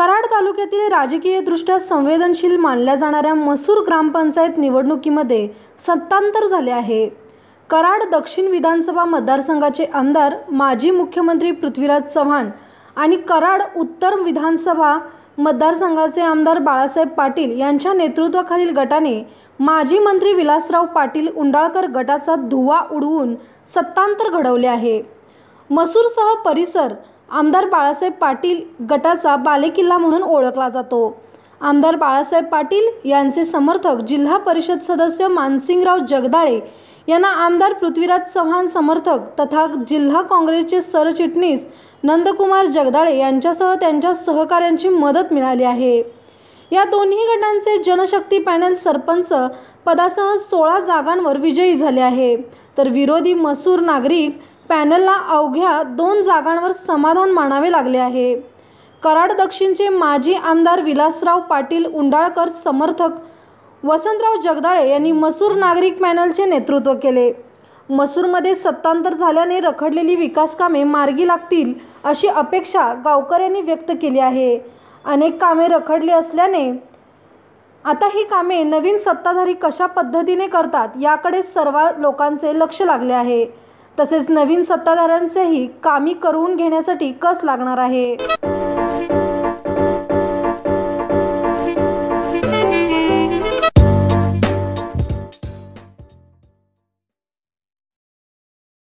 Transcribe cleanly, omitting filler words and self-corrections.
कराड तालुक्यातील राजकीयदृष्ट्या संवेदनशील मानल्या जाणाऱ्या मसूर ग्रामपंचायत निवडणुकीमध्ये सत्तांतर झाले आहे। कराड दक्षिण विधानसभा मतदारसंघाचे आमदार माजी मुख्यमंत्री पृथ्वीराज चव्हाण आणि कराड उत्तर विधानसभा मतदारसंघाचे आमदार बाळासाहेब पाटील यांच्या नेतृत्वाखालील गटाने माजी मंत्री विलासराव पाटील उंडाळकर गटाचा धुव्वा उडवून सत्तांतर घडवले आहे। मसूरसह परिसर आमदार बाळासाहेब पाटील गटाचा बालेकिल्ला म्हणून ओळखला जातो। आमदार बाळासाहेब पाटील यांचे समर्थक जिल्हा परिषद सदस्य मानसिंगराव जगदाळे यांना आमदार पृथ्वीराज चव्हाण समर्थक तथा जिल्हा काँग्रेसचे सरचिटणीस नंदकुमार जगदाळे यांच्यासह त्यांच्या सहकाऱ्यांची मदत मिळाली आहे। या दोन्ही गटांचे जनशक्ती पॅनल सरपंच पदासह 16 जागांवर विजयी झाले आहे, तर विरोधी मसूर नागरिक पॅनलला अवघ्या 2 जागांवर समाधान मानावे लागले आहे। कराड दक्षिणचे माजी आमदार विलासराव पाटील उंडाळकर समर्थक वसंतराव जगदाळे यांनी मसूर नागरिक पॅनलचे नेतृत्व केले। मसूरमध्ये सत्तांतर झाल्याने रखडलेली विकास कामे मार्गी लागतील अशी अपेक्षा गावकऱ्यांनी व्यक्त केली आहे। अनेक कामे रखडली असल्याने आता ही कामे नवीन सत्ताधारी कशा पद्धतीने करतात याकडे सर्व लोकांचे लक्ष लागले आहे। तसेच नवीन सत्ताधाऱ्यांचेही कामी करून घेण्यासाठी कस लागणार आहे।